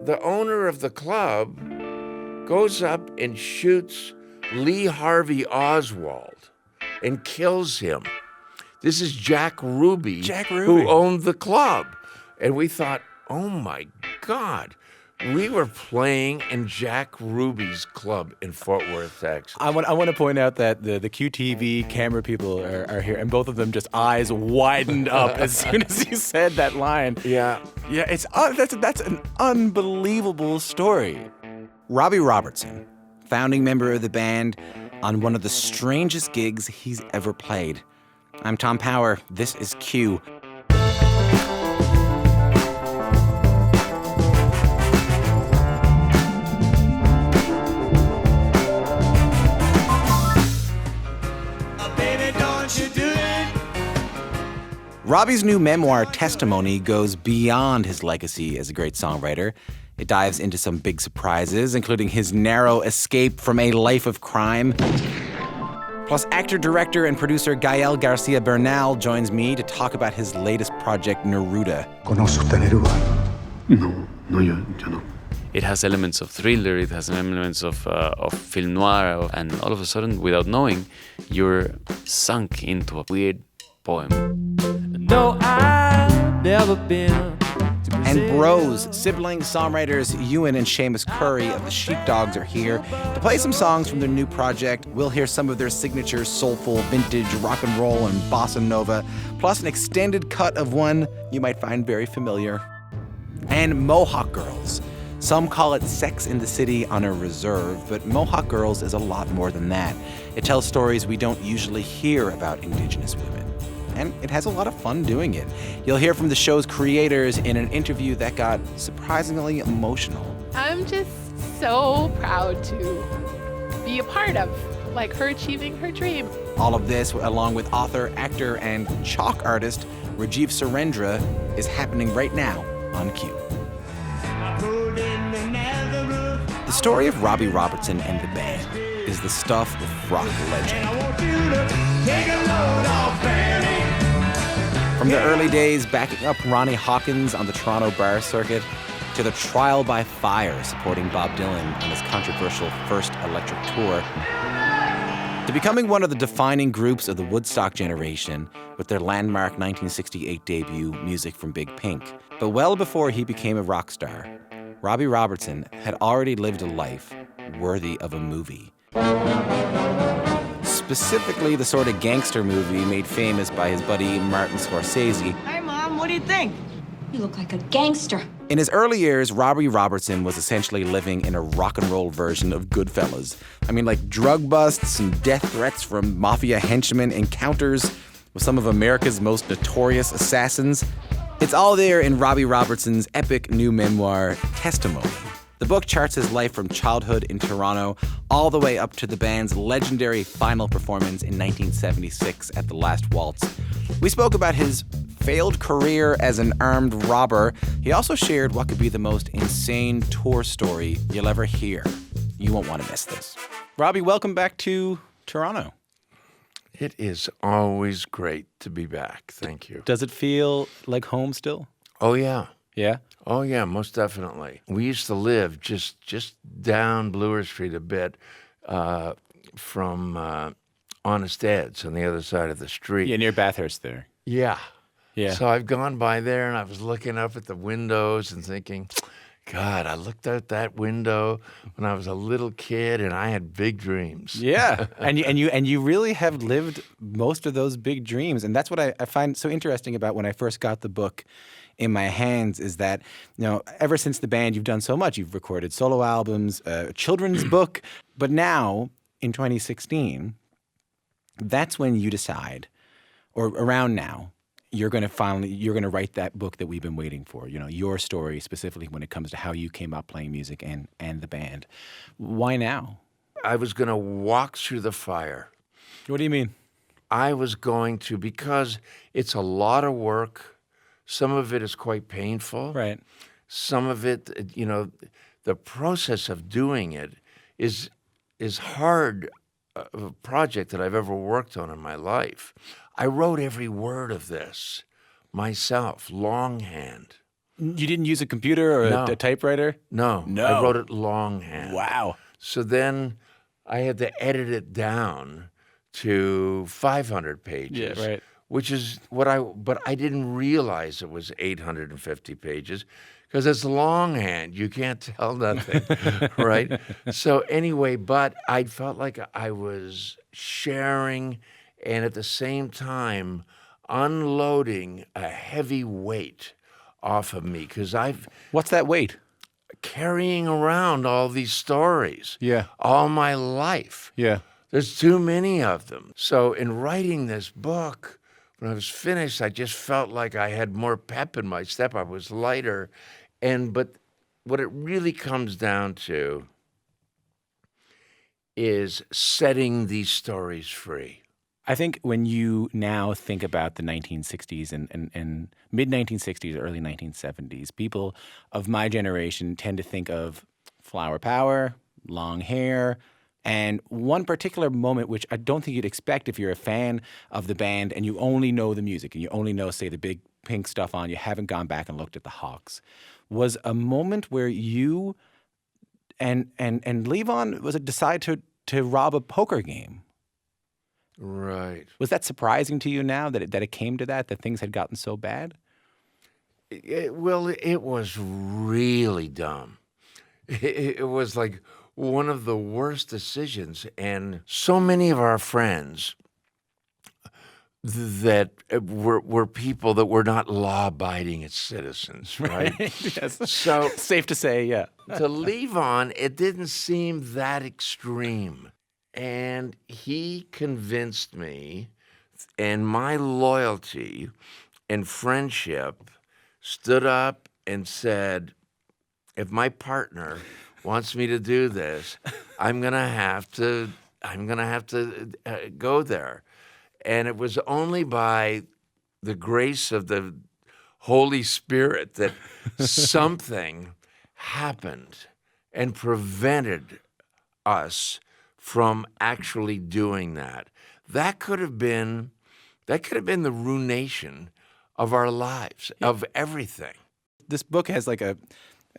the owner of the club goes up and shoots Lee Harvey Oswald and kills him. This is Jack Ruby, who owned the club. And we thought, oh my God, we were playing in Jack Ruby's club in Fort Worth, Texas. I want to point out that the QTV camera people are here, and both of them just eyes widened up as soon as you said that line. Yeah. Yeah, that's an unbelievable story. Robbie Robertson, founding member of the band, on one of the strangest gigs he's ever played. I'm Tom Power. This is Q. Robbie's new memoir, Testimony, goes beyond his legacy as a great songwriter. It dives into some big surprises, including his narrow escape from a life of crime. Plus, actor, director, and producer Gael García Bernal joins me to talk about his latest project, Neruda. ¿Conoce usted Neruda? No, yo no. It has elements of thriller, it has elements of film noir, and all of a sudden, without knowing, you're sunk into a weird poem. No, I've never been. And bros, siblings, songwriters Ewan and Seamus Curry of the Sheepdogs are here to play some songs from their new project. We'll hear some of their signature soulful, vintage rock and roll and bossa nova, plus an extended cut of one you might find very familiar. And Mohawk Girls. Some call it Sex in the City on a reserve, but Mohawk Girls is a lot more than that. It tells stories we don't usually hear about Indigenous women. And it has a lot of fun doing it. You'll hear from the show's creators in an interview that got surprisingly emotional. I'm just so proud to be a part of, her achieving her dream. All of this, along with author, actor, and chalk artist Rajiv Surendra, is happening right now on Q. The story of Robbie Robertson and the band is the stuff of rock legend. From the early days backing up Ronnie Hawkins on the Toronto bar circuit, to the trial by fire supporting Bob Dylan on his controversial first electric tour, to becoming one of the defining groups of the Woodstock generation with their landmark 1968 debut, Music from Big Pink. But well before he became a rock star, Robbie Robertson had already lived a life worthy of a movie. Specifically the sort of gangster movie made famous by his buddy Martin Scorsese. Hey, Mom, what do you think? You look like a gangster. In his early years, Robbie Robertson was essentially living in a rock and roll version of Goodfellas. Drug busts and death threats from mafia henchmen, encounters with some of America's most notorious assassins. It's all there in Robbie Robertson's epic new memoir, Testimony. The book charts his life from childhood in Toronto all the way up to the band's legendary final performance in 1976 at the Last Waltz. We spoke about his failed career as an armed robber. He also shared what could be the most insane tour story you'll ever hear. You won't want to miss this. Robbie, welcome back to Toronto. It is always great to be back. Thank you. Does it feel like home still? Oh, yeah. Yeah? Oh, yeah, most definitely. We used to live just down Bloor Street a bit from Honest Ed's on the other side of the street. Yeah, near Bathurst there. Yeah. Yeah. So I've gone by there, and I was looking up at the windows and thinking, God, I looked out that window when I was a little kid, and I had big dreams. Yeah, and you really have lived most of those big dreams, and that's what I find so interesting about when I first got the book in my hands is that, ever since the band, you've done so much. You've recorded solo albums, a children's book, but now in 2016, that's when you decide, or around now, you're going to write that book that we've been waiting for, your story specifically when it comes to how you came up playing music and the band. Why now? I was going to walk through the fire. What do you mean? I was going to, because it's a lot of work. Some of it is quite painful. Right. Some of it, the process of doing it is hard a project that I've ever worked on in my life. I wrote every word of this myself, longhand. You didn't use a computer or No. a typewriter? No. No. I wrote it longhand. Wow. So then I had to edit it down to 500 pages. Yeah, right. Which is but I didn't realize it was 850 pages because it's longhand. You can't tell nothing, right? So anyway, but I felt like I was sharing and at the same time unloading a heavy weight off of me because I've What's that weight? carrying around all these stories all my life. Yeah. There's too many of them. So in writing this book, when I was finished, I just felt like I had more pep in my step. I was lighter. But what it really comes down to is setting these stories free. I think when you now think about the 1960s and mid-1960s, early 1970s, people of my generation tend to think of flower power, long hair, and one particular moment, which I don't think you'd expect if you're a fan of the band and you only know the music and you only know, say, the big pink stuff on, you haven't gone back and looked at the Hawks, was a moment where you and Levon was decide to rob a poker game. Right. Was that surprising to you now that it came to that things had gotten so bad? It was really dumb. It was like one of the worst decisions. And so many of our friends that were people that were not law-abiding citizens, right? Yes. So Safe to say, yeah. to Levon, it didn't seem that extreme. And he convinced me, and my loyalty and friendship stood up and said, if my partner wants me to do this, I'm gonna have to go there. And it was only by the grace of the Holy Spirit that something happened and prevented us from actually doing that. That could have been the ruination of our lives, of everything. This book has like a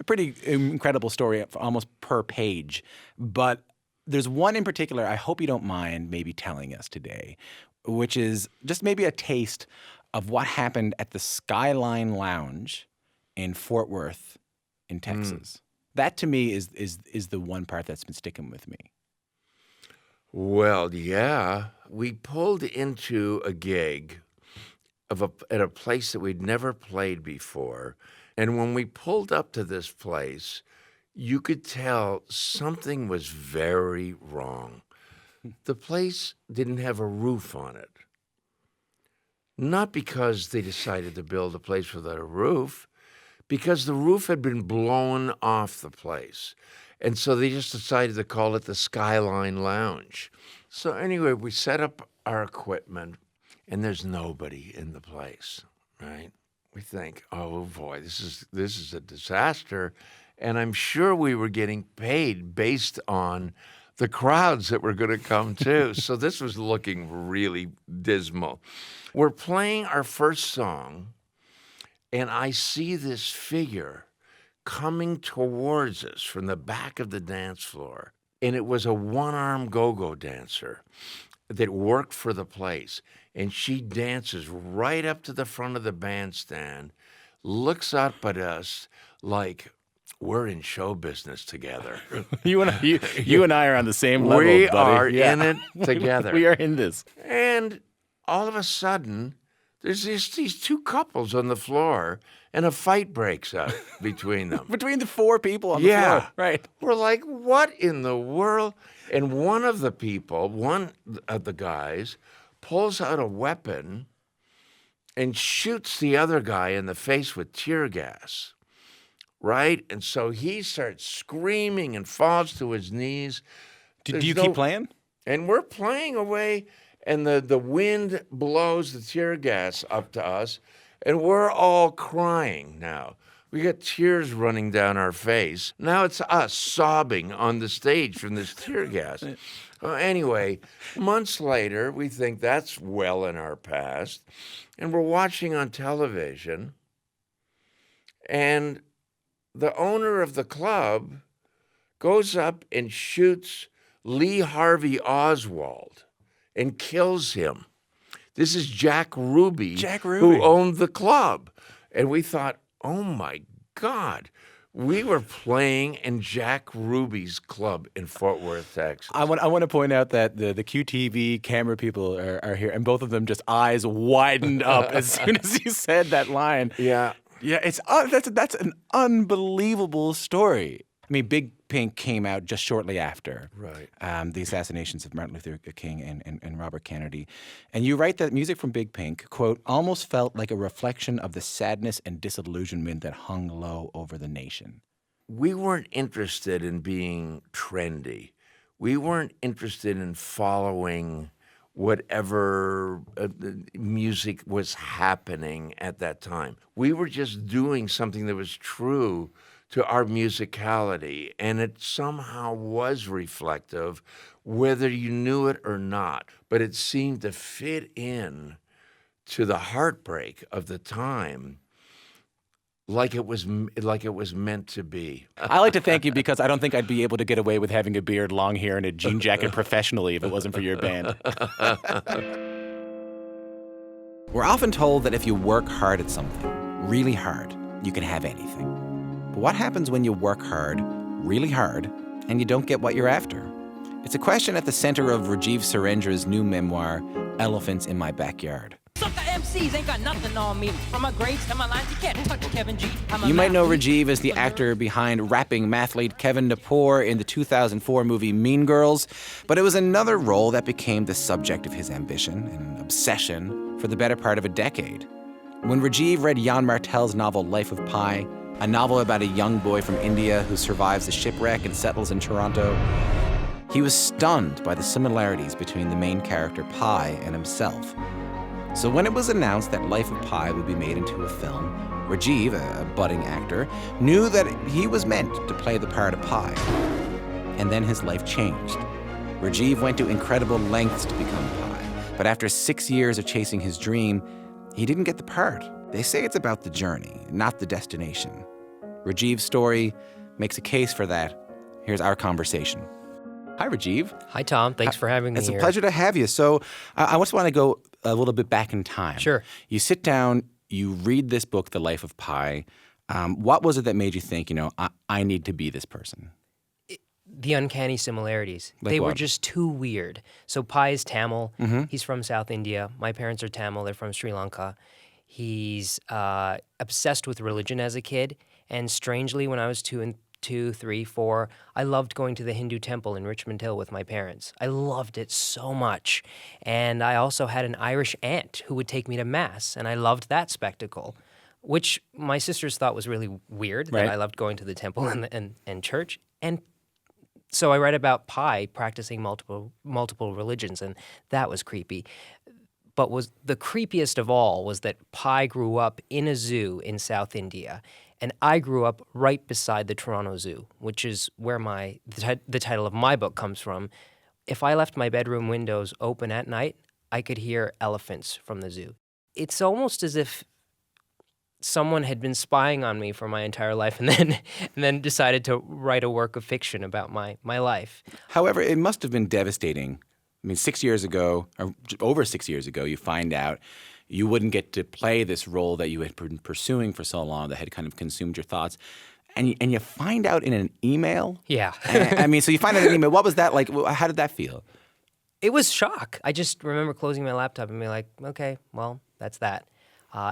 pretty incredible story almost per page, but there's one in particular I hope you don't mind maybe telling us today, which is just maybe a taste of what happened at the Skyline Lounge in Fort Worth in Texas. That to me is the one part that's been sticking with me. Well, yeah, we pulled into a gig at a place that we'd never played before. And when we pulled up to this place, you could tell something was very wrong. The place didn't have a roof on it. Not because they decided to build a place without a roof, because the roof had been blown off the place. And so they just decided to call it the Skyline Lounge. So anyway, we set up our equipment, and there's nobody in the place, right? We think, oh boy, this is a disaster. And I'm sure we were getting paid based on the crowds that were going to come too. So this was looking really dismal. We're playing our first song, and I see this figure coming towards us from the back of the dance floor. And it was a one-arm go-go dancer that worked for the place. And she dances right up to the front of the bandstand, looks up at us like we're in show business together. You and I are on the same level, We buddy. are Yeah. in it together. We are in this. And all of a sudden, there's these two couples on the floor, and a fight breaks out between them. Between the four people on the floor. Right. We're like, what in the world? And one of the people, one of the guys, pulls out a weapon and shoots the other guy in the face with tear gas, right? And so he starts screaming and falls to his knees. Do you keep playing? And we're playing away, and the wind blows the tear gas up to us, and we're all crying now. We got tears running down our face. Now it's us sobbing on the stage from this tear gas. Anyway, months later, we think that's well in our past, and we're watching on television, And the owner of the club goes up and shoots Lee Harvey Oswald and kills him. This is Jack Ruby, who owned the club. And we thought, oh my God, we were playing in Jack Ruby's club in Fort Worth, Texas. I want to point out that the QTV camera people are here, and both of them just eyes widened up as soon as you said that line. Yeah. Yeah, it's that's an unbelievable story. I mean, Big Pink came out just shortly after the assassinations of Martin Luther King and Robert Kennedy. And you write that music from Big Pink, quote, almost felt like a reflection of the sadness and disillusionment that hung low over the nation. We weren't interested in being trendy. We weren't interested in following whatever music was happening at that time. We were just doing something that was true to our musicality, and it somehow was reflective, whether you knew it or not. But it seemed to fit in to the heartbreak of the time, like it was meant to be. I like to thank you because I don't think I'd be able to get away with having a beard, long hair, and a jean jacket professionally if it wasn't for your band. We're often told that if you work hard at something, really hard, you can have anything. But what happens when you work hard, really hard, and you don't get what you're after? It's a question at the center of Rajiv Surendra's new memoir, Elephants in My Backyard. Sucker MCs ain't got nothing on me. From my grades to my lines, you can't touch Kevin G. You might know Rajiv as the actor behind rapping mathlete Kevin Napor in the 2004 movie Mean Girls, but it was another role that became the subject of his ambition and obsession for the better part of a decade. When Rajiv read Jan Martel's novel Life of Pi, a novel about a young boy from India who survives a shipwreck and settles in Toronto, he was stunned by the similarities between the main character Pi and himself. So when it was announced that Life of Pi would be made into a film, Rajiv, a budding actor, knew that he was meant to play the part of Pi. And then his life changed. Rajiv went to incredible lengths to become Pi, but after 6 years of chasing his dream, he didn't get the part. They say it's about the journey, not the destination. Rajiv's story makes a case for that. Here's our conversation. Hi, Rajiv. Hi, Tom. Thanks for having me here. It's a pleasure to have you. So I just want to go a little bit back in time. Sure. You sit down, you read this book, The Life of Pi. What was it that made you think, I need to be this person? The uncanny similarities. Like they what? were just too weird. So Pi is Tamil. Mm-hmm. He's from South India. My parents are Tamil. They're from Sri Lanka. He's obsessed with religion as a kid. And strangely, when I was 2, 3, 4, I loved going to the Hindu temple in Richmond Hill with my parents. I loved it so much. And I also had an Irish aunt who would take me to Mass, and I loved that spectacle, which my sisters thought was really weird, Right. that I loved going to the temple and church. And so I read about Pi practicing multiple religions, and that was creepy. But was the creepiest of all was that Pi grew up in a zoo in South India, and I grew up right beside the Toronto Zoo, which is where the title of my book comes from. If I left my bedroom windows open at night, I could hear elephants from the zoo. It's almost as if someone had been spying on me for my entire life and then decided to write a work of fiction about my life. However, it must have been devastating. I mean, 6 years ago, or over 6 years ago, you find out you wouldn't get to play this role that you had been pursuing for so long that had kind of consumed your thoughts. And you find out in an email? Yeah. So you find out in an email. What was that like? How did that feel? It was shock. I just remember closing my laptop and being like, okay, well, that's that.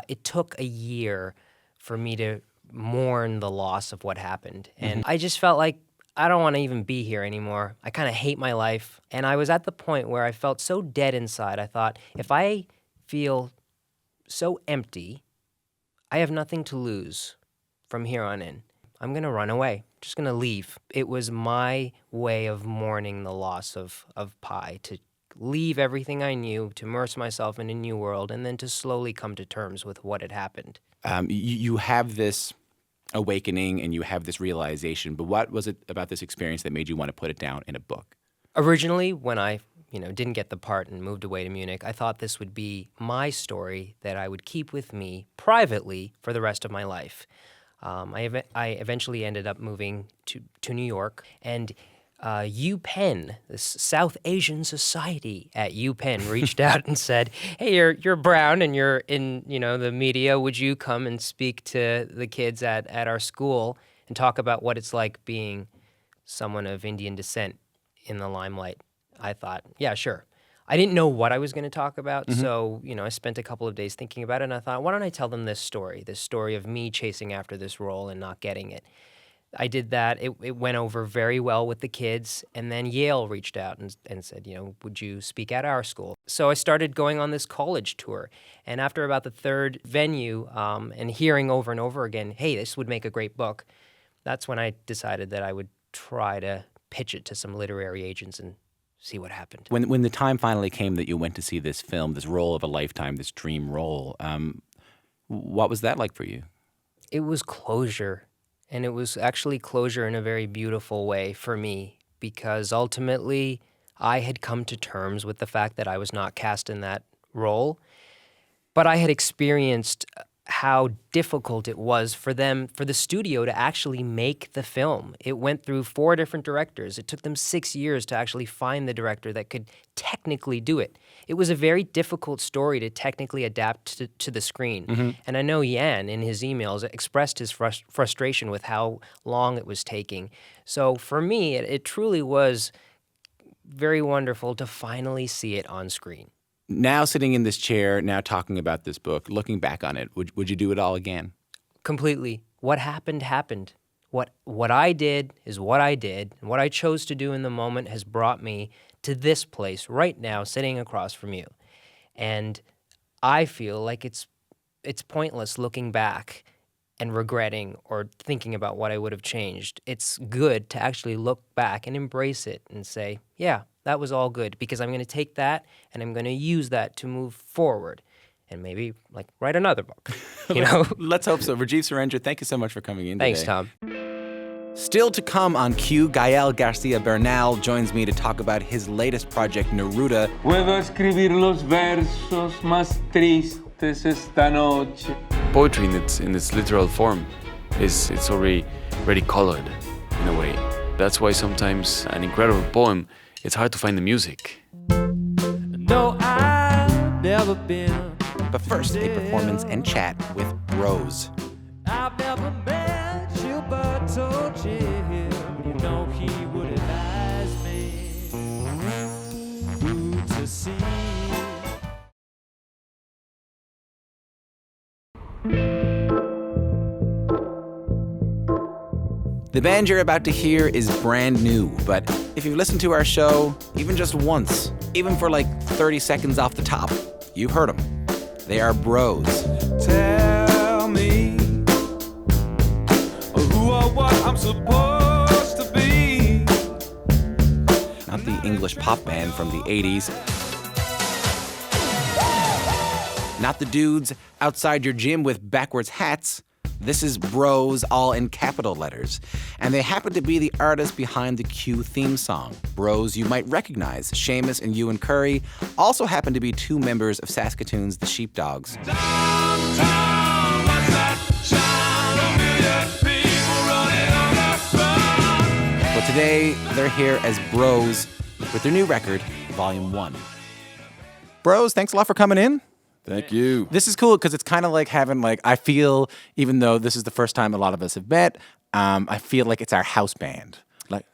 It took a year for me to mourn the loss of what happened. And I just felt like I don't want to even be here anymore. I kind of hate my life. And I was at the point where I felt so dead inside. I thought, if I feel so empty, I have nothing to lose from here on in. I'm going to run away. Just going to leave. It was my way of mourning the loss of Pi, to leave everything I knew, to immerse myself in a new world, and then to slowly come to terms with what had happened. You have this awakening and you have this realization, but what was it about this experience that made you want to put it down in a book? Originally, when I didn't get the part and moved away to Munich, I thought this would be my story that I would keep with me privately for the rest of my life. I eventually ended up moving to New York, and UPenn, this South Asian Society at UPenn, reached out and said, "Hey, you're brown and you're in the media. Would you come and speak to the kids at our school and talk about what it's like being someone of Indian descent in the limelight?" I thought, yeah, sure. I didn't know what I was going to talk about, so I spent a couple of days thinking about it, and I thought, why don't I tell them this story of me chasing after this role and not getting it. I did that. It went over very well with the kids, and then Yale reached out and said, would you speak at our school? So I started going on this college tour, and after about the third venue and hearing over and over again, hey, this would make a great book, that's when I decided that I would try to pitch it to some literary agents and see what happened. When the time finally came that you went to see this film, this role of a lifetime, this dream role, what was that like for you? It was closure. And it was actually closure in a very beautiful way for me, because ultimately I had come to terms with the fact that I was not cast in that role, but I had experienced how difficult it was for the studio to actually make the film. It went through 4 different directors. It took them 6 years to actually find the director that could technically do it. It was a very difficult story to technically adapt to the screen. And I know Yan, in his emails, expressed his frustration with how long it was taking. So for me, it truly was very wonderful to finally see it on screen. Now sitting in this chair, now talking about this book, looking back on it, would you do it all again? Completely. What happened, happened. What I did is what I did, and what I chose to do in the moment has brought me to this place right now, sitting across from you. And I feel like it's pointless looking back and regretting or thinking about what I would have changed. It's good to actually look back and embrace it and say, yeah, that was all good, because I'm going to take that and I'm going to use that to move forward and maybe write another book. Let's hope so. Rajiv Surendra, thank you so much for coming in Thanks, today. Tom. Still to come on Q, Gael García Bernal joins me to talk about his latest project, Neruda. Puedo escribir los versos más tristes esta noche. Poetry in its literal form it's already colored in a way. That's why sometimes an incredible poem, it's hard to find the music. No, I've never been. But first, a performance and chat with Bros. I've never met you, but told you, he would advise me who to see. The band you're about to hear is brand new, but if you've listened to our show, even just once, even for 30 seconds off the top, you've heard them. They are Bros. Tell me who or what I'm supposed to be. Not the English pop band from the 80s. Not the dudes outside your gym with backwards hats. This is Bros, all in capital letters. And they happen to be the artists behind the Q theme song. Bros you might recognize, Seamus and Ewan Curry, also happen to be 2 members of Saskatoon's The Sheepdogs. But today, they're here as Bros with their new record, Volume 1. Bros, thanks a lot for coming in. Thank you. This is cool because it's kind of like having I feel, even though this is the first time a lot of us have met, I feel like it's our house band.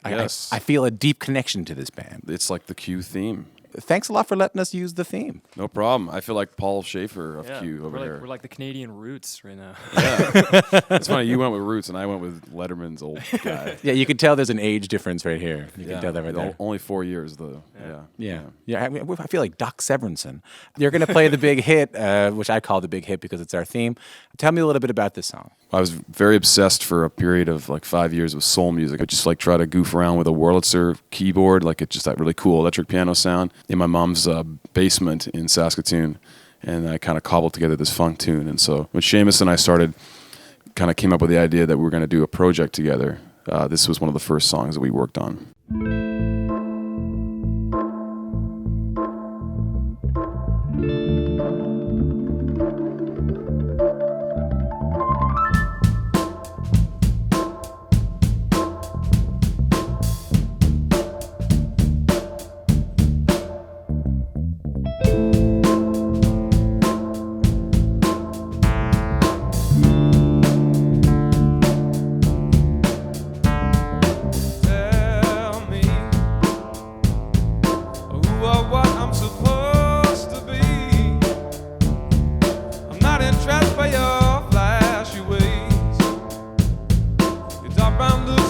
Yes. I feel a deep connection to this band. It's like the Q theme. Thanks a lot for letting us use the theme. No problem. I feel like Paul Schaefer of Q over here. We're like the Canadian Roots right now. Yeah. It's funny. You went with Roots and I went with Letterman's old guy. Yeah, you can tell there's an age difference right here. You can tell that right there. Only 4 years, though. Yeah. I feel like Doc Severinsen. You're going to play the big hit, which I call the big hit because it's our theme. Tell me a little bit about this song. I was very obsessed for a period of 5 years with soul music. I just try to goof around with a Wurlitzer keyboard, it's just that really cool electric piano sound in my mom's basement in Saskatoon, and I kind of cobbled together this funk tune. And so when Seamus and I came up with the idea that we were going to do a project together, this was one of the first songs that we worked on.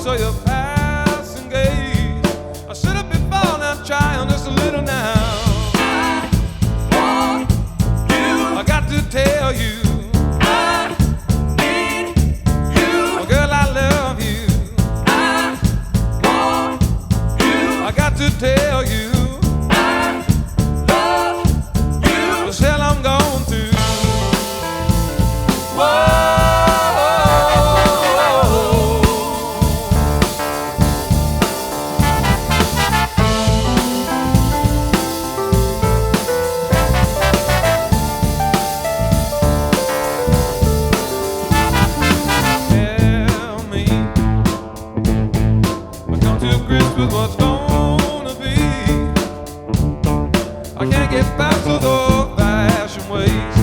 saw your passing gaze. I should have been falling out trying just a little now. I want you. I got to tell you. I need you. Oh, girl, I love you. I want you. I got to tell you. I love you. This hell I'm going through. Whoa. With what's gonna be, I can't get back to the old-fashioned ways.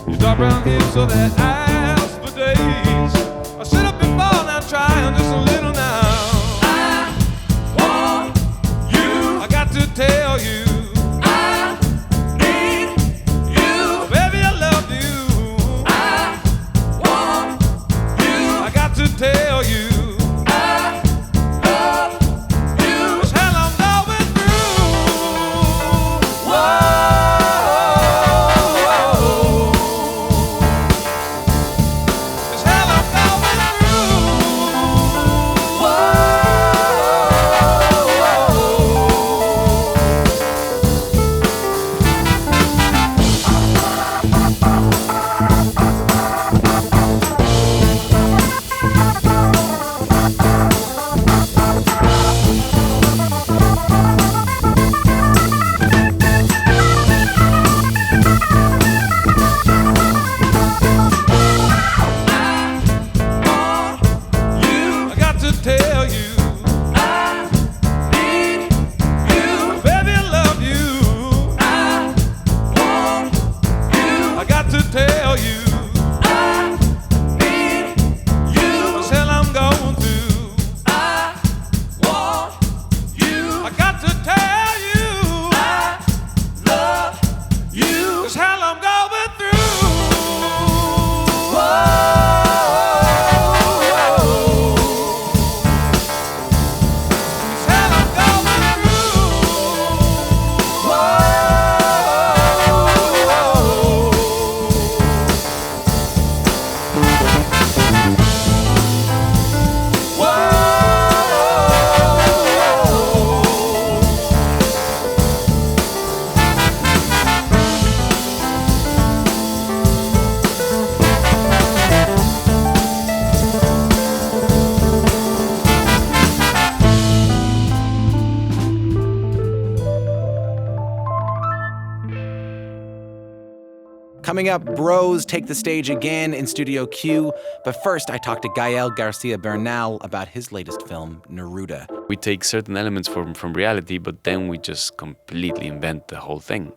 You dark brown hips so that ass for days. I sit up and fall now, trying just a little now. I want you. I got to tell you. I need you. Baby, I love you. I want you. I got to tell you. Coming up, Bros take the stage again in Studio Q. But first, I talked to Gael García Bernal about his latest film, Neruda. We take certain elements from reality, but then we just completely invent the whole thing.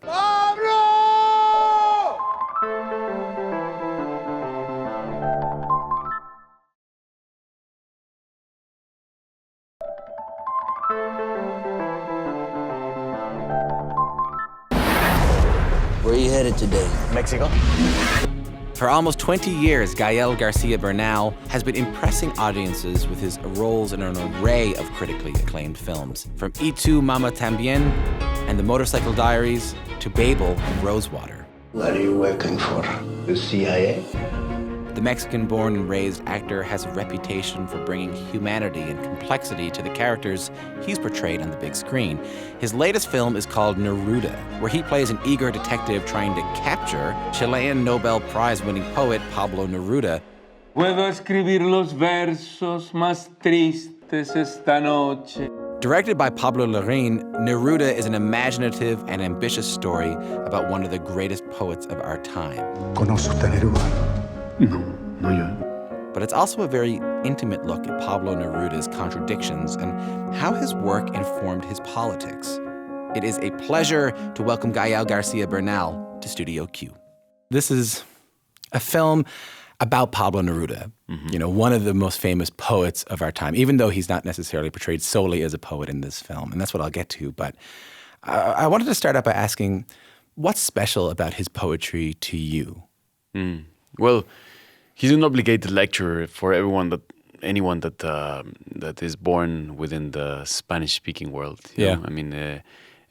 Where are you headed today? Mexico. For almost 20 years, Gael García Bernal has been impressing audiences with his roles in an array of critically acclaimed films, from Y Tu Mama Tambien and The Motorcycle Diaries to Babel and Rosewater. What are you working for? The CIA? The Mexican-born and raised actor has a reputation for bringing humanity and complexity to the characters he's portrayed on the big screen. His latest film is called Neruda, where he plays an eager detective trying to capture Chilean Nobel Prize-winning poet Pablo Neruda. Puedo escribir los versos más tristes esta noche. Directed by Pablo Larraín, Neruda is an imaginative and ambitious story about one of the greatest poets of our time. ¿Conoce usted a Neruda? No, yo. But it's also a very intimate look at Pablo Neruda's contradictions and how his work informed his politics. It is a pleasure to welcome Gael García Bernal to Studio Q. This is a film about Pablo Neruda, you know, one of the most famous poets of our time, even though he's not necessarily portrayed solely as a poet in this film. And that's what I'll get to. But I wanted to start out by asking, what's special about his poetry to you? Well, he's an obligated lecturer for everyone that anyone that is born within the Spanish-speaking world. You Yeah. know? I mean,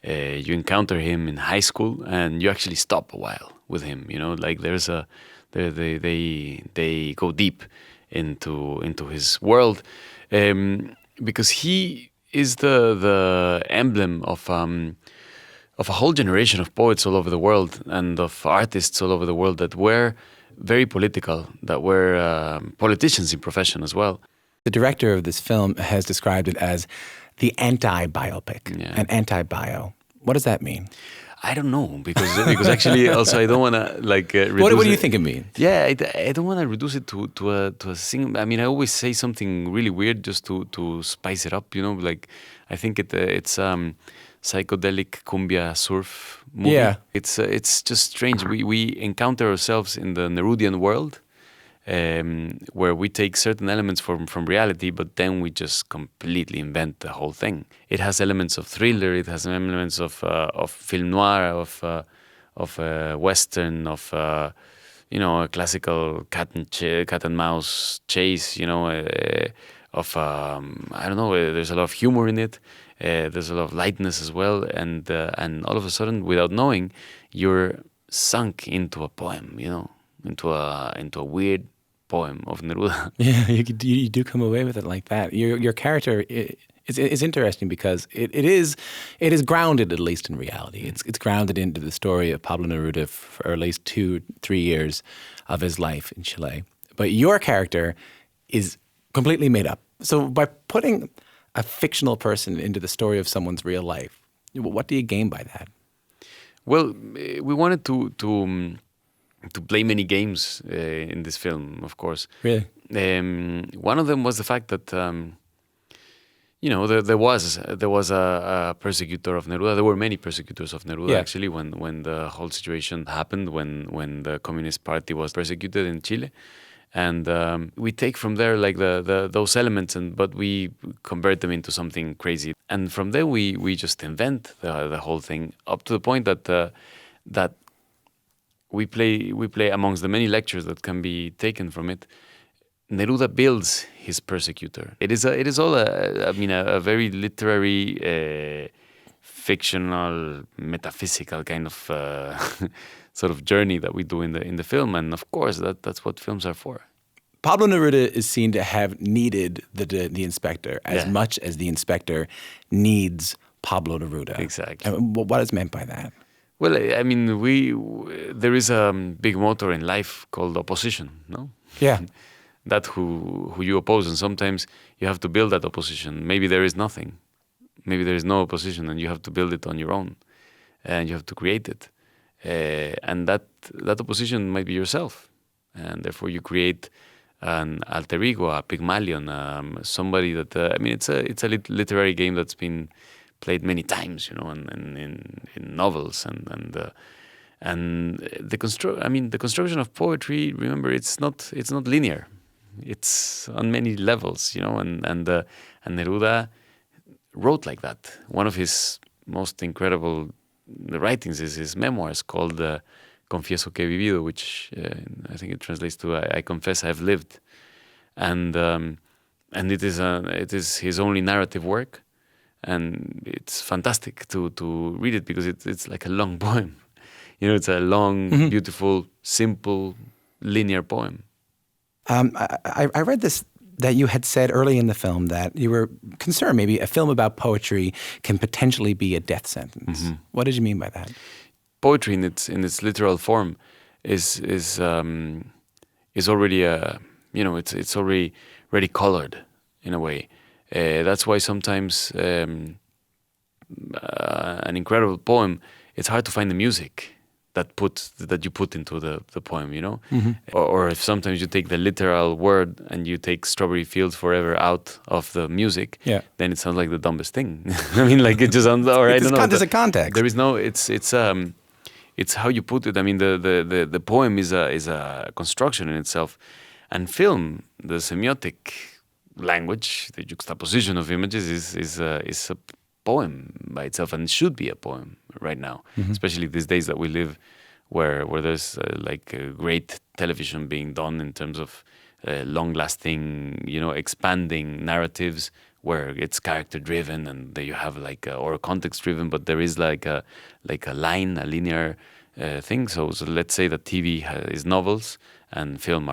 you encounter him in high school, and you actually stop a while with him. You know, like they go deep into his world, because he is the emblem of a whole generation of poets all over the world and of artists all over the world that were very political, that were politicians in profession as well. The director of this film has described it as the anti-biopic, an anti-bio. What does that mean? I don't know, because actually also I don't want to reduce What do you think it means? Yeah, I don't want to reduce it to a single. I mean, I always say something really weird just to spice it up. You know, like I think it's psychedelic cumbia surf movie. Yeah. It's just strange. We encounter ourselves in the Nerudian world, where we take certain elements from reality, but then we just completely invent the whole thing. It has elements of thriller. It has elements of film noir, of western, of a classical cat and mouse chase. You know, of I don't know. There's a lot of humor in it. There's a lot of lightness as well, and all of a sudden, without knowing, you're sunk into a poem. You know, into a weird poem of Neruda. Yeah, you do come away with it like that. Your character is interesting because it is grounded, at least in reality. It's grounded into the story of Pablo Neruda for at least 2-3 years of his life in Chile. But your character is completely made up. So by putting a fictional person into the story of someone's real life, what do you gain by that? Well, we wanted to play many games in this film, of course. Really? One of them was the fact that there was a persecutor of Neruda. There were many persecutors of Neruda actually when the whole situation happened, when the Communist Party was persecuted in Chile. And we take from there like those elements, but we convert them into something crazy. And from there we just invent the whole thing up to the point that we play amongst the many lectures that can be taken from it. Neruda builds his persecutor. It is all a very literary, fictional, metaphysical kind of sort of journey that we do in the film, and of course that's what films are for. Pablo Neruda is seen to have needed the inspector as much as the inspector needs Pablo Neruda. Exactly. And what is meant by that? Well, I mean, there is a big motto in life called opposition, no? Yeah. That who you oppose, and sometimes you have to build that opposition. Maybe there is nothing. Maybe there is no opposition, and you have to build it on your own, and you have to create it. And that opposition might be yourself, and therefore you create an alter ego, a Pygmalion, somebody that it's a literary game that's been played many times, in novels and the construction of poetry. Remember, it's not linear. It's on many levels, and Neruda wrote like that. One of his most incredible writings is his memoirs called Confieso que he vivido, which I think it translates to I confess I've lived, and it is his only narrative work, and it's fantastic to read it because it's like a long poem. It's a long, beautiful, simple, linear poem. I read this, that you had said early in the film that you were concerned maybe a film about poetry can potentially be a death sentence. Mm-hmm. What did you mean by that? Poetry in its literal form is already it's already colored in a way. That's why sometimes an incredible poem, it's hard to find the music that you put into the poem, Mm-hmm. or if sometimes you take the literal word and you take Strawberry Fields Forever out of the music, then it sounds like the dumbest thing. I mean, like it just sounds, or I don't know. There's a context. There is no. It's how you put it. I mean, the poem is a construction in itself, and film, the semiotic language, the juxtaposition of images is a poem by itself, and it should be a poem right now, especially these days that we live, where there's like a great television being done in terms of long-lasting, expanding narratives where it's character-driven and there you have or context-driven, but there is like a line, a linear thing. So let's say that TV is novels and film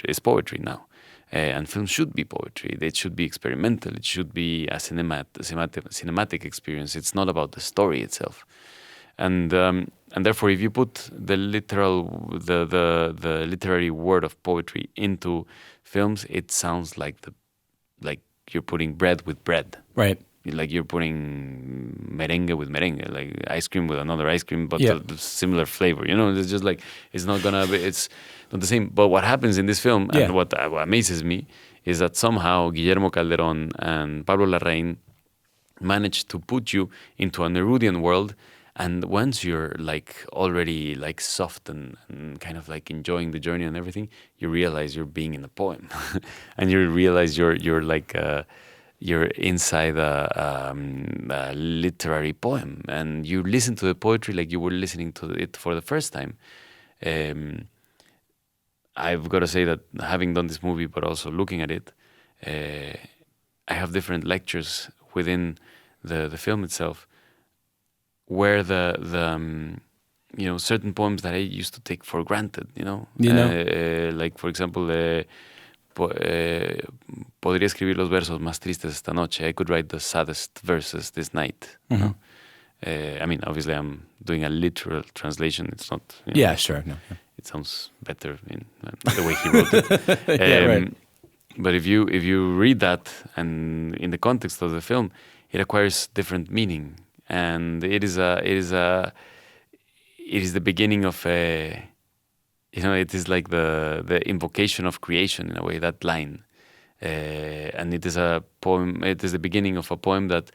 is poetry now. And film should be poetry. It should be experimental. It should be a cinematic experience. It's not about the story itself. And therefore, if you put the literary word of poetry into films, it sounds like you're putting bread with bread. Right. Like you're putting merengue with merengue, like ice cream with another ice cream, but the similar flavor. It's just like it's not the same. But what happens in this film, and what amazes me, is that somehow Guillermo Calderón and Pablo Larraín managed to put you into a Nerudian world. And once you're already soft and kind of enjoying the journey and everything, you realize you're being in a poem, and you realize you're inside a literary poem, and you listen to the poetry like you were listening to it for the first time. I've got to say that having done this movie, but also looking at it, I have different lectures within the film itself, where the certain poems that I used to take for granted, like for example, podría escribir los versos más tristes esta noche. I could write the saddest verses this night. I mean, obviously, I'm doing a literal translation. It's not. Sure. No. It sounds better in the way he wrote it. Right. But if you read that and in the context of the film, it acquires different meaning. And it is the beginning of it is like the invocation of creation in a way, that line, and it is a poem. It is the beginning of a poem that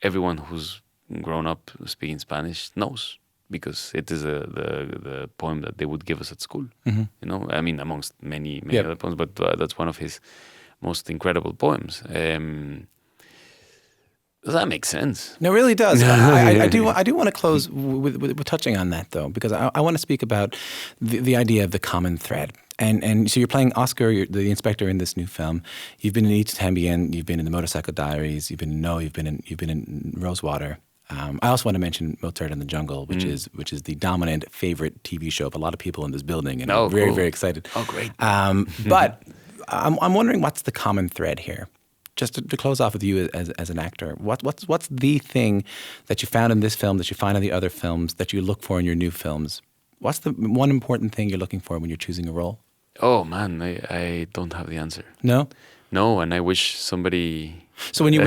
everyone who's grown up speaking Spanish knows, because it is the poem that they would give us at school. I mean, amongst many other poems, but that's one of his most incredible poems. Does that make sense? No, it really does. I do want to close with touching on that, though, because I want to speak about the idea of the common thread. And so you're playing Oscar, the inspector in this new film. You've been in Each Tambien, you've been in The Motorcycle Diaries, you've been in No, you've been in Rosewater. I also want to mention Mozart in the Jungle, which is the dominant favorite TV show of a lot of people in this building, and I'm very, very excited. Oh, great. But I'm wondering, what's the common thread here? Just to close off with you as an actor, what's the thing that you found in this film that you find in the other films that you look for in your new films? What's the one important thing you're looking for when you're choosing a role? Oh man, I don't have the answer. No, and I wish somebody. So when you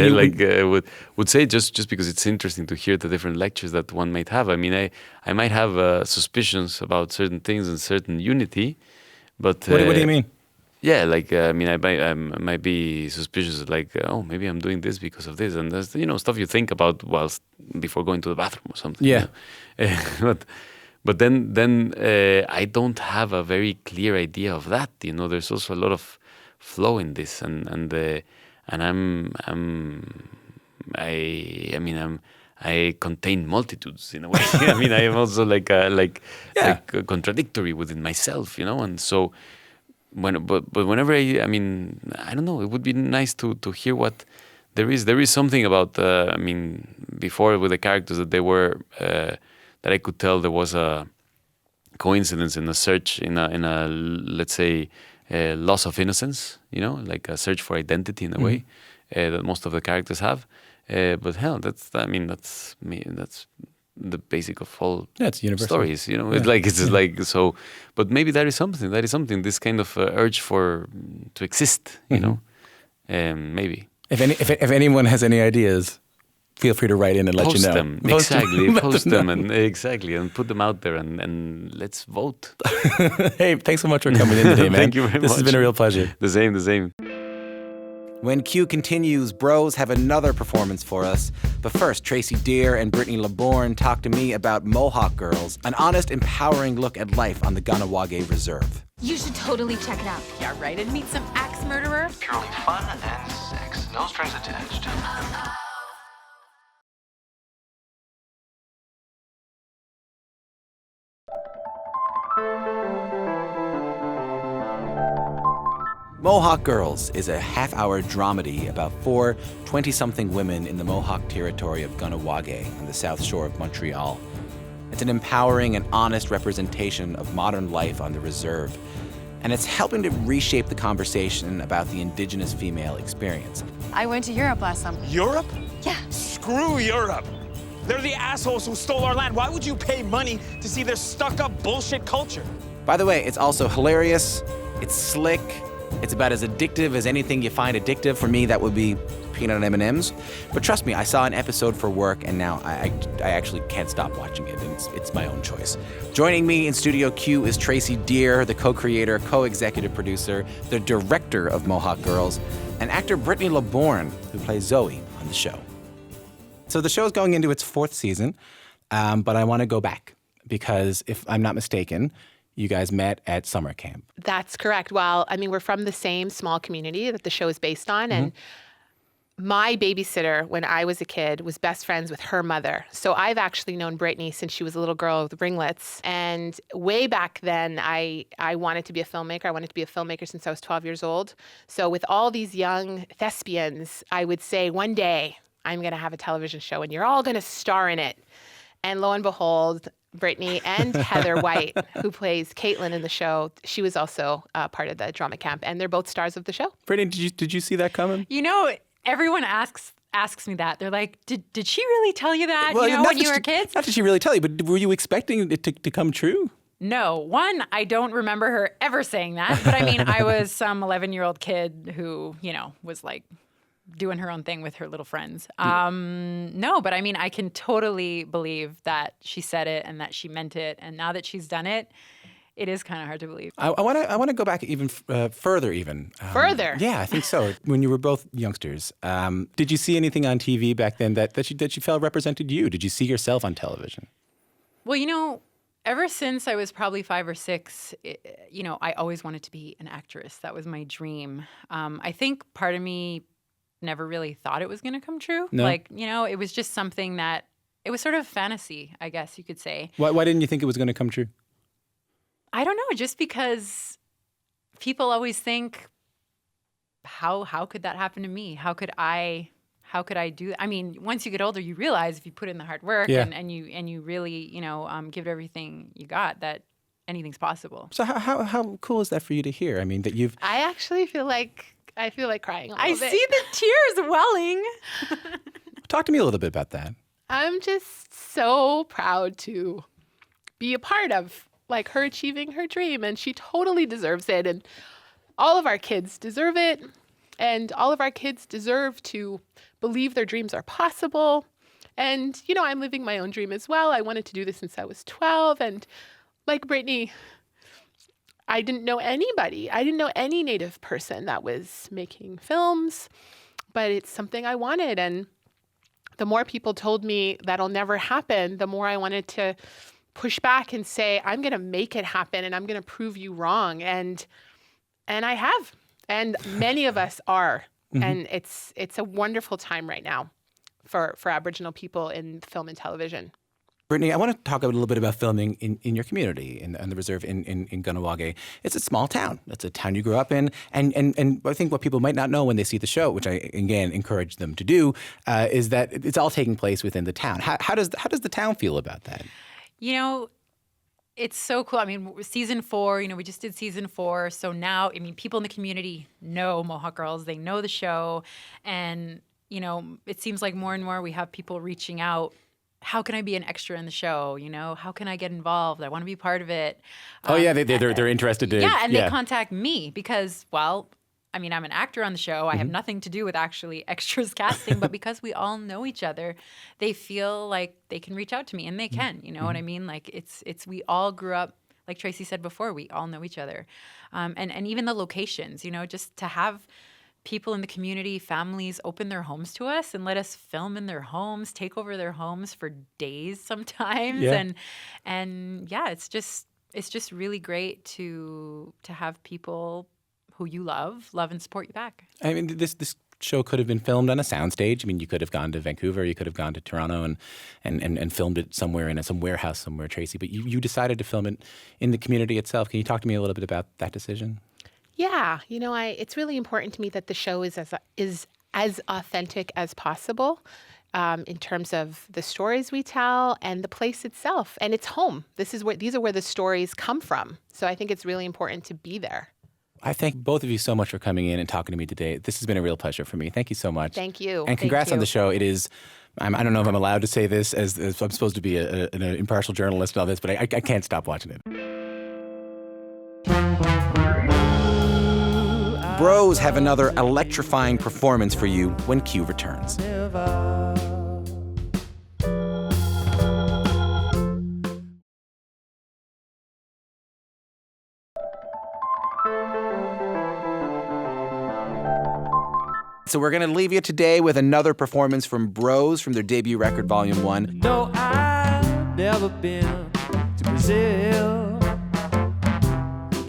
would say, just because it's interesting to hear the different lectures that one might have. I mean, I might have suspicions about certain things and certain unity, but what do you mean? Yeah, I mean, I might be suspicious, maybe I'm doing this because of this, and there's stuff you think about before going to the bathroom or something. Yeah, but then I don't have a very clear idea of that. There's also a lot of flow in this, and I contain multitudes in a way. I mean, I am also contradictory within myself, and so. Whenever I don't know, it would be nice to hear what there is. There is something about before with the characters that they were that I could tell there was a coincidence in a search in a let's say loss of innocence, like a search for identity in a way that most of the characters have. But hell, that's me. That's the basic of all stories, It's so. But maybe that is something. This kind of urge to exist, maybe. If anyone has any ideas, feel free to write in and let you know. Post them and put them out there and let's vote. Hey, thanks so much for coming in today, man. Thank you very much. This has been a real pleasure. The same. When Q continues, Bros have another performance for us. But first, Tracy Deer and Brittany LeBourne talk to me about Mohawk Girls, an honest, empowering look at life on the Ganawage Reserve. You should totally check it out. Yeah, right. And meet some axe murderer. Purely fun and sex. No strings attached. Mohawk Girls is a half-hour dramedy about 4 20-something women in the Mohawk territory of Kahnawake on the south shore of Montreal. It's an empowering and honest representation of modern life on the reserve, and it's helping to reshape the conversation about the Indigenous female experience. I went to Europe last summer. Europe? Yeah. Screw Europe. They're the assholes who stole our land. Why would you pay money to see their stuck-up bullshit culture? By the way, it's also hilarious, it's slick, it's about as addictive as anything you find addictive. For me, that would be peanut M&Ms. But trust me, I saw an episode for work, and now I actually can't stop watching it, and it's my own choice. Joining me in Studio Q is Tracy Deer, the co-creator, co-executive producer, the director of Mohawk Girls, and actor Brittany LeBourne, who plays Zoe on the show. So the show's going into its 4th season, but I want to go back because, if I'm not mistaken, you guys met at summer camp. That's correct. Well, I mean, we're from the same small community that the show is based on, and my babysitter when I was a kid was best friends with her mother. So I've actually known Brittany since she was a little girl with ringlets. And way back then, I wanted to be a filmmaker. I wanted to be a filmmaker since I was 12 years old. So with all these young thespians, I would say, one day, I'm going to have a television show and you're all going to star in it. And lo and behold, Brittany and Heather White, who plays Caitlin in the show, she was also part of the drama camp. And they're both stars of the show. Brittany, did you see that coming? You know, everyone asks me that. They're like, did she really tell you that, when you were kids? Not that she really tell you, but were you expecting it to come true? No. One, I don't remember her ever saying that. But I mean, I was some 11-year-old kid who, was like doing her own thing with her little friends. No, but I mean, I can totally believe that she said it and that she meant it. And now that she's done it, it is kind of hard to believe. I want to go back even further even. Further? Yeah, I think so. When you were both youngsters, did you see anything on TV back then that you felt represented you? Did you see yourself on television? Well, ever since I was probably 5 or 6, I always wanted to be an actress. That was my dream. I think part of me never really thought it was going to come true. No? It was just something that, it was sort of fantasy, I guess you could say. Why didn't you think it was going to come true? I don't know, just because people always think, how could that happen to me? How could I do that? I mean, once you get older, you realize if you put in the hard work and you really, give it everything you got, that anything's possible. So how cool is that for you to hear? I mean, that you've... I actually feel like crying a little bit. I see the tears welling. Talk to me a little bit about that. I'm just so proud to be a part of her achieving her dream, and she totally deserves it, and all of our kids deserve it, and all of our kids deserve to believe their dreams are possible. And I'm living my own dream as well. I wanted to do this since I was 12, and like Brittany, I didn't know anybody. I didn't know any Native person that was making films, but it's something I wanted. And the more people told me that'll never happen, the more I wanted to push back and say, I'm going to make it happen and I'm going to prove you wrong. And I have. And many of us are. Mm-hmm. And it's a wonderful time right now for Aboriginal people in film and television. Brittany, I want to talk a little bit about filming in your community, in the reserve in Kahnawake. It's a small town. It's a town you grew up in. And I think what people might not know when they see the show, which I, again, encourage them to do, is that it's all taking place within the town. How does the town feel about that? It's so cool. I mean, season 4, we just did season 4. So now, people in the community know Mohawk Girls. They know the show. And, it seems like more and more we have people reaching out. How can I be an extra in the show? How can I get involved? I want to be part of it. They're interested to. Yeah, and they contact me because, I'm an actor on the show. I have nothing to do with actually extras casting, but because we all know each other, they feel like they can reach out to me, and they can. You know what I mean? Like it's we all grew up, like Tracy said before, we all know each other, and even the locations. Just to have people in the community, families open their homes to us and let us film in their homes, take over their homes for days sometimes, and it's just really great to have people who you love and support you back. I mean, this show could have been filmed on a soundstage. You could have gone to Vancouver, you could have gone to Toronto and filmed it somewhere in some warehouse somewhere, Tracy. But you decided to film it in the community itself. Can you talk to me a little bit about that decision? Yeah, it's really important to me that the show is as authentic as possible in terms of the stories we tell and the place itself. And it's home. These are where the stories come from. So I think it's really important to be there. I thank both of you so much for coming in and talking to me today. This has been a real pleasure for me. Thank you so much. Thank you. And congrats on the show. It is, I don't know if I'm allowed to say this as I'm supposed to be an impartial journalist and all this, but I can't stop watching it. Bros have another electrifying performance for you when Q returns. So we're going to leave you today with another performance from Bros from their debut record, Volume 1. No, I've never been to Brazil.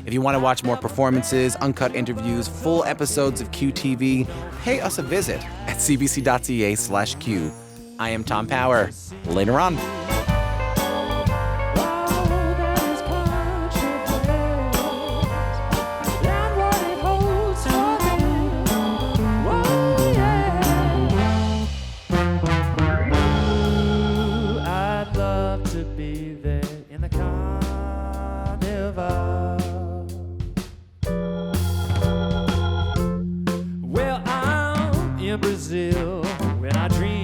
If you want to watch more performances, uncut interviews, full episodes of QTV, pay us a visit at cbc.ca/Q. I am Tom Power. Later on. Brazil when I dream